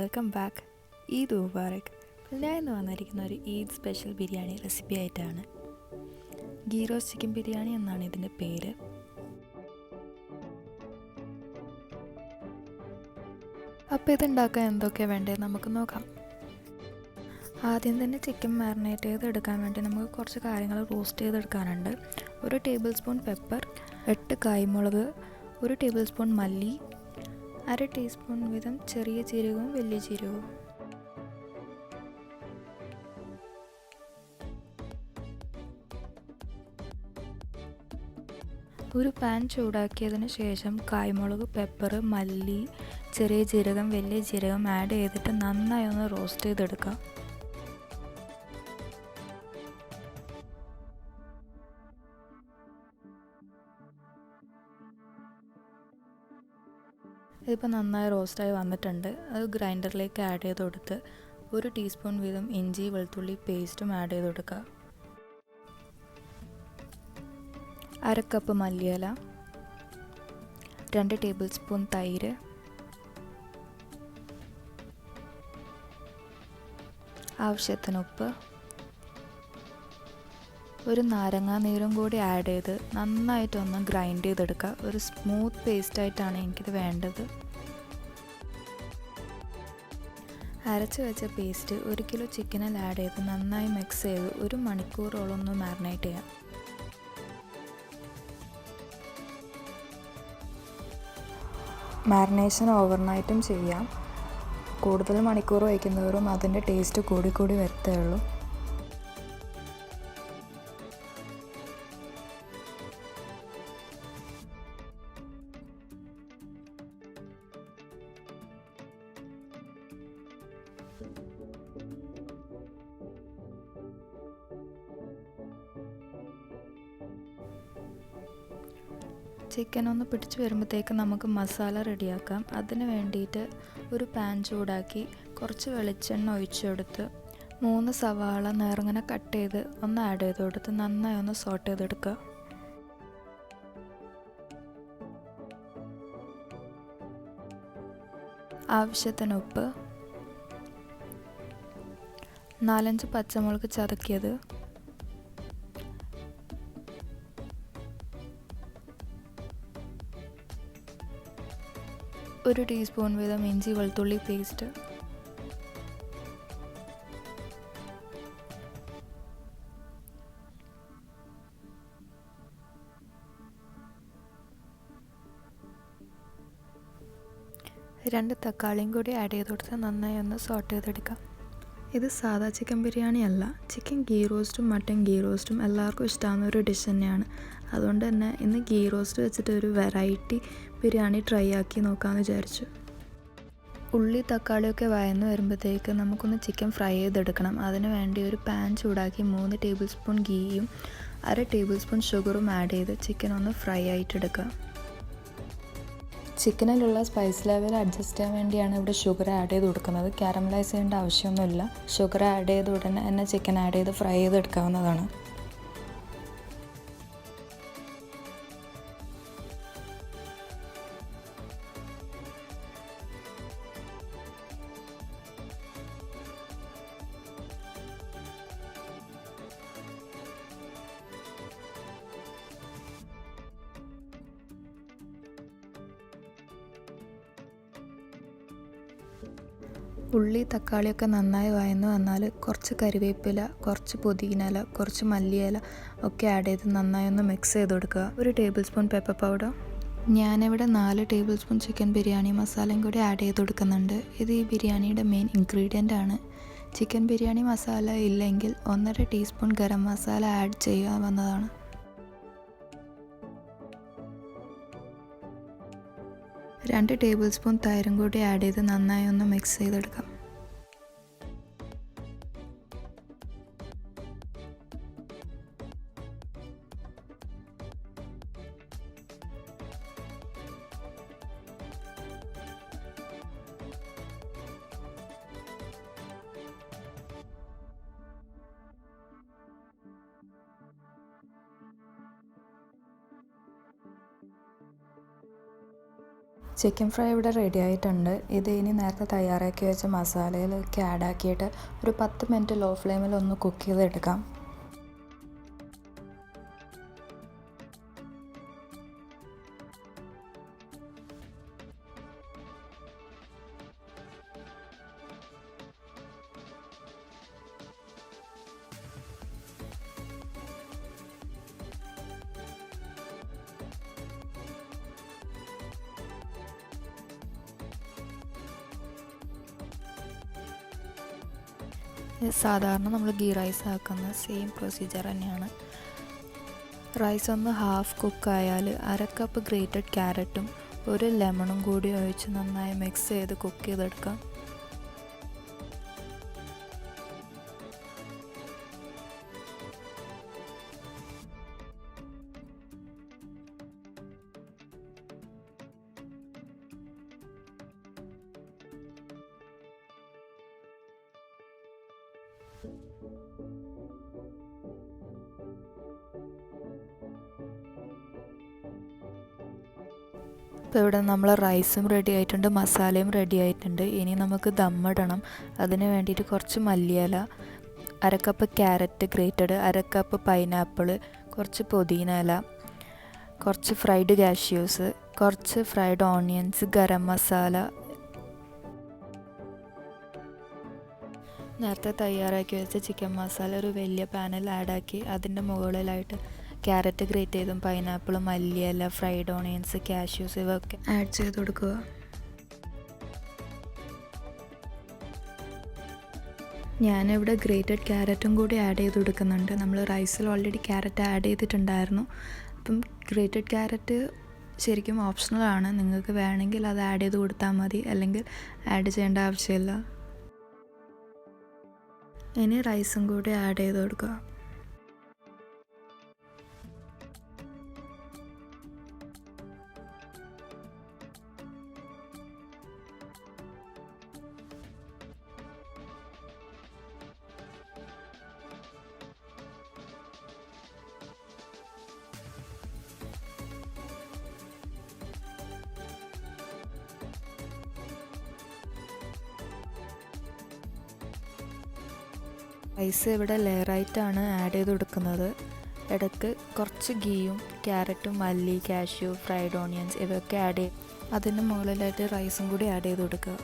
Welcome back. Eid Mubarak. ഞാൻ ഇന്ന് വന്നിരിക്കുന്ന ഒരു ഈദ് സ്പെഷ്യൽ ബിരിയാണി റെസിപ്പി ആയിട്ടാണ്. ഗീ റോസ്റ്റ് ചിക്കൻ ബിരിയാണി എന്നാണ് ഇതിൻ്റെ പേര്. അപ്പോൾ ഇതുണ്ടാക്കാൻ എന്തൊക്കെയാണ് വേണ്ടത് നമുക്ക് നോക്കാം. ആദ്യം തന്നെ ചിക്കൻ മാരിനേറ്റ് ചെയ്തെടുക്കാൻ വേണ്ടി നമുക്ക് കുറച്ച് കാര്യങ്ങൾ റോസ്റ്റ് ചെയ്തെടുക്കാനുണ്ട്. 1 ടേബിൾ സ്പൂൺ പെപ്പർ, 8 കായ്മുളക്, 1 ടേബിൾ സ്പൂൺ മല്ലി, 1/2 ടീസ്പൂൺ വീതം ചെറിയ ജീരകവും വലിയ ജീരകവും. ഒരു പാൻ ചൂടാക്കിയതിന് ശേഷം കായ്മുളക്, പെപ്പർ, മല്ലി, ചെറിയ ജീരകം, വലിയ ജീരകം ആഡ് ചെയ്തിട്ട് നന്നായി ഒന്ന് റോസ്റ്റ് ചെയ്തെടുക്കാം. ഇതിപ്പോൾ നന്നായി റോസ്റ്റായി വന്നിട്ടുണ്ട്. അത് ഗ്രൈൻഡറിലേക്ക് ആഡ് ചെയ്ത് കൊടുത്ത് 1 ടീസ്പൂൺ വീതം ഇഞ്ചി വെളുത്തുള്ളി പേസ്റ്റും ആഡ് ചെയ്ത് കൊടുക്കുക. 1/2 കപ്പ് മല്ലിയില, 2 ടേബിൾ സ്പൂൺ തൈര്, ആവശ്യത്തിന് ഉപ്പ്, ഒരു നാരങ്ങാ നീരും കൂടി ആഡ് ചെയ്ത് നന്നായിട്ടൊന്ന് ഗ്രൈൻഡ് ചെയ്തെടുക്കുക. ഒരു സ്മൂത്ത് പേസ്റ്റായിട്ടാണ് എനിക്കിത് വേണ്ടത്. അരച്ച് വെച്ച പേസ്റ്റ് 1 കിലോ ചിക്കനിൽ ആഡ് ചെയ്ത് നന്നായി മിക്സ് ചെയ്ത് 1 മണിക്കൂറോളം ഒന്ന് മാരിനേറ്റ് ചെയ്യാം. മാരിനേഷൻ ഓവർനൈറ്റും ചെയ്യാം. കൂടുതൽ മണിക്കൂർ വയ്ക്കുന്നവരും അതിൻ്റെ ടേസ്റ്റ് കൂടി വരത്തേ ഉള്ളൂ. ചിക്കൻ ഒന്ന് പിടിച്ച് വരുമ്പോഴത്തേക്ക് നമുക്ക് മസാല റെഡിയാക്കാം. അതിന് വേണ്ടിയിട്ട് ഒരു പാൻ ചൂടാക്കി കുറച്ച് വെളിച്ചെണ്ണ ഒഴിച്ചെടുത്ത് 3 സവാള നേർങ്ങനെ കട്ട് ചെയ്ത് ഒന്ന് ആഡ് ചെയ്ത് കൊടുത്ത് നന്നായി ഒന്ന് സോട്ട് ചെയ്തെടുക്കുക. ആവശ്യത്തിന് ഉപ്പ്, 4-5 പച്ചമുളക് ചതക്കിയത്, ഒരു ടീസ്പൂൺ വീതം ഇഞ്ചി വെളുത്തുള്ളി പേസ്റ്റ്, രണ്ട് തക്കാളിയും കൂടി ആഡ് ചെയ്ത് കൊടുത്ത് നന്നായി ഒന്ന് സോട്ട് ചെയ്തെടുക്കാം. ഇത് സാധാ ചിക്കൻ ബിരിയാണി അല്ല, ചിക്കൻ ഗീ റോസ്റ്റും മട്ടൻ ഗീ റോസ്റ്റും എല്ലാവർക്കും ഇഷ്ടമാകുന്ന ഒരു ഡിഷ് തന്നെയാണ്. അതുകൊണ്ട് തന്നെ ഇന്ന് ഗീ റോസ്റ്റ് വെച്ചിട്ട് ഒരു വെറൈറ്റി ബിരിയാണി ട്രൈ ആക്കി നോക്കാമെന്ന് വിചാരിച്ചു. ഉള്ളി തക്കാളിയൊക്കെ വഴന്ന് വരുമ്പോഴത്തേക്ക് നമുക്കൊന്ന് ചിക്കൻ ഫ്രൈ ചെയ്തെടുക്കണം. അതിന് വേണ്ടി ഒരു പാൻ ചൂടാക്കി 3 ടേബിൾ സ്പൂൺ ഗീയും 1/2 ടേബിൾ സ്പൂൺ ഷുഗറും ആഡ് ചെയ്ത് ചിക്കൻ ഒന്ന് ഫ്രൈ ആയിട്ടെടുക്കുക. ചിക്കനിലുള്ള സ്പൈസ് ലെവൽ അഡ്ജസ്റ്റ് ചെയ്യാൻ വേണ്ടിയാണ് ഇവിടെ ഷുഗർ ആഡ് ചെയ്ത് കൊടുക്കുന്നത്. കാരമലൈസ് ചെയ്യേണ്ട ആവശ്യമൊന്നുമില്ല. ഷുഗർ ആഡ് ചെയ്ത ഉടനെ തന്നെ ചിക്കൻ ആഡ് ചെയ്ത് ഫ്രൈ ചെയ്തെടുക്കാവുന്നതാണ്. ഉള്ളി തക്കാളിയൊക്കെ നന്നായി വഴന്ന് വന്നാൽ കുറച്ച് കരിവേപ്പില, കുറച്ച് പുതിനയില, കുറച്ച് മല്ലിയില ഒക്കെ ആഡ് ചെയ്ത് നന്നായി ഒന്ന് മിക്സ് ചെയ്ത് കൊടുക്കുക. 1 ടേബിൾ സ്പൂൺ പെപ്പർ പൗഡർ. ഞാനിവിടെ 4 ടേബിൾ സ്പൂൺ ചിക്കൻ ബിരിയാണി മസാലയും കൂടി ആഡ് ചെയ്ത് കൊടുക്കുന്നുണ്ട്. ഇത് ഈ ബിരിയാണിയുടെ മെയിൻ ഇൻഗ്രീഡിയൻ്റ് ആണ്. ചിക്കൻ ബിരിയാണി മസാല ഇല്ലെങ്കിൽ 1.5 ടീസ്പൂൺ ഗരം മസാല ആഡ് ചെയ്യാവുന്നതാണ്. രണ്ട് ടേബിൾ സ്പൂൺ തൈരും കൂടി ആഡ് ചെയ്ത് നന്നായി ഒന്ന് മിക്സ് ചെയ്തെടുക്കാം. ചിക്കൻ ഫ്രൈ ഇവിടെ റെഡി ആയിട്ടുണ്ട്. ഇത് ഇനി നേരത്തെ തയ്യാറാക്കി വെച്ച മസാലയിലൊക്കെ ആഡ് ആക്കിയിട്ട് ഒരു 10 മിനിറ്റ് ലോ ഫ്ലെയിമിൽ ഒന്ന് കുക്ക് ചെയ്തെടുക്കാം. സാധാരണ നമ്മൾ ഗീ റൈസ് ആക്കുന്ന സെയിം പ്രൊസീജിയർ തന്നെയാണ്. റൈസ് ഒന്ന് ഹാഫ് കുക്കായാൽ 1/2 കപ്പ് ഗ്രേറ്റഡ് ക്യാരറ്റും 1 ലെമണും കൂടി ഒഴിച്ച് നന്നായി മിക്സ് ചെയ്ത് കുക്ക് ചെയ്തെടുക്കാം. ഇപ്പോൾ ഇവിടെ നമ്മൾ റൈസും റെഡി ആയിട്ടുണ്ട്, മസാലയും റെഡി ആയിട്ടുണ്ട്. ഇനി നമുക്ക് ദമ്മിടണം. അതിന് വേണ്ടിയിട്ട് കുറച്ച് മല്ലിയില, 1/2 cup carrot grated, 1/2 cup pineapple, കുറച്ച് പുതിന ഇല, കുറച്ച് ഫ്രൈഡ് കാഷ്യൂസ്, കുറച്ച് ഫ്രൈഡ് ഓണിയൻസ്, ഗരം മസാല, നേരത്തെ തയ്യാറാക്കി വെച്ച ചിക്കൻ മസാല ഒരു വലിയ പാനിൽ ആഡാക്കി അതിൻ്റെ മുകളിലായിട്ട് ക്യാരറ്റ് ഗ്രേറ്റ് ചെയ്തും പൈനാപ്പിളും മല്ലിയില, ഫ്രൈഡ് ഓണിയൻസ്, കാഷ്യൂസ് ഇവയൊക്കെ ആഡ് ചെയ്ത് കൊടുക്കുക. ഞാനിവിടെ ഗ്രേറ്റഡ് ക്യാരറ്റും കൂടി ആഡ് ചെയ്ത് കൊടുക്കുന്നുണ്ട്. നമ്മൾ റൈസിൽ ഓൾറെഡി ക്യാരറ്റ് ആഡ് ചെയ്തിട്ടുണ്ടായിരുന്നു. അപ്പം ഗ്രേറ്റഡ് ക്യാരറ്റ് ശരിക്കും ഓപ്ഷണലാണ്. നിങ്ങൾക്ക് വേണമെങ്കിൽ അത് ആഡ് ചെയ്ത് കൊടുത്താൽ മതി, അല്ലെങ്കിൽ ആഡ് ചെയ്യേണ്ട ആവശ്യമില്ല. ഇനി റൈസും കൂടി ആഡ് ചെയ്ത് കൊടുക്കുക. റൈസ് ഇവിടെ ലെയറായിട്ടാണ് ആഡ് ചെയ്ത് കൊടുക്കുന്നത്. ഇടയ്ക്ക് കുറച്ച് ഗീയും ക്യാരറ്റും മല്ലി, കാഷ്യൂ, ഫ്രൈഡ് ഓണിയൻസ് ഇവയൊക്കെ ആഡ് ചെയ്ത് അതിന് മുകളിലായിട്ട് റൈസും കൂടി ആഡ് ചെയ്ത് കൊടുക്കുക.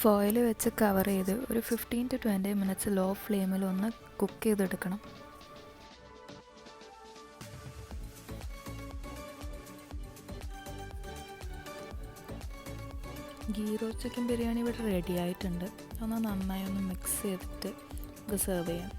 ഫോയിൽ വെച്ച് കവർ ചെയ്ത് ഒരു 15 to 20 മിനിറ്റ്സ് ലോ ഫ്ലെയിമിൽ ഒന്ന് കുക്ക് ചെയ്തെടുക്കണം. ഗീ റോസ്റ്റ് ചിക്കൻ ബിരിയാണി ഇവിടെ റെഡി ആയിട്ടുണ്ട്. ഒന്ന് നന്നായി ഒന്ന് മിക്സ് ചെയ്തിട്ട് ഇത് സെർവ് ചെയ്യാം.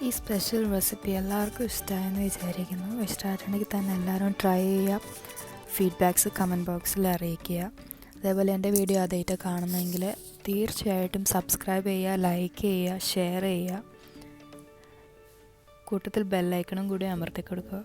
ഈ സ്പെഷ്യൽ റെസിപ്പി എല്ലാവർക്കും ഇഷ്ടമായെന്ന് വിചാരിക്കുന്നു. ഇഷ്ടമായിട്ടുണ്ടെങ്കിൽ തന്നെ എല്ലാവരും ട്രൈ ചെയ്യുക. ഫീഡ്ബാക്ക്സ് കമൻറ്റ് ബോക്സിൽ അറിയിക്കുക. അതേപോലെ എൻ്റെ വീഡിയോ ആദ്യമായിട്ട് കാണുന്നെങ്കിൽ തീർച്ചയായിട്ടും സബ്സ്ക്രൈബ് ചെയ്യുക, ലൈക്ക് ചെയ്യുക, ഷെയർ ചെയ്യുക. കൂട്ടത്തിൽ ബെല്ലൈക്കണും കൂടി അമർത്തി കൊടുക്കുക.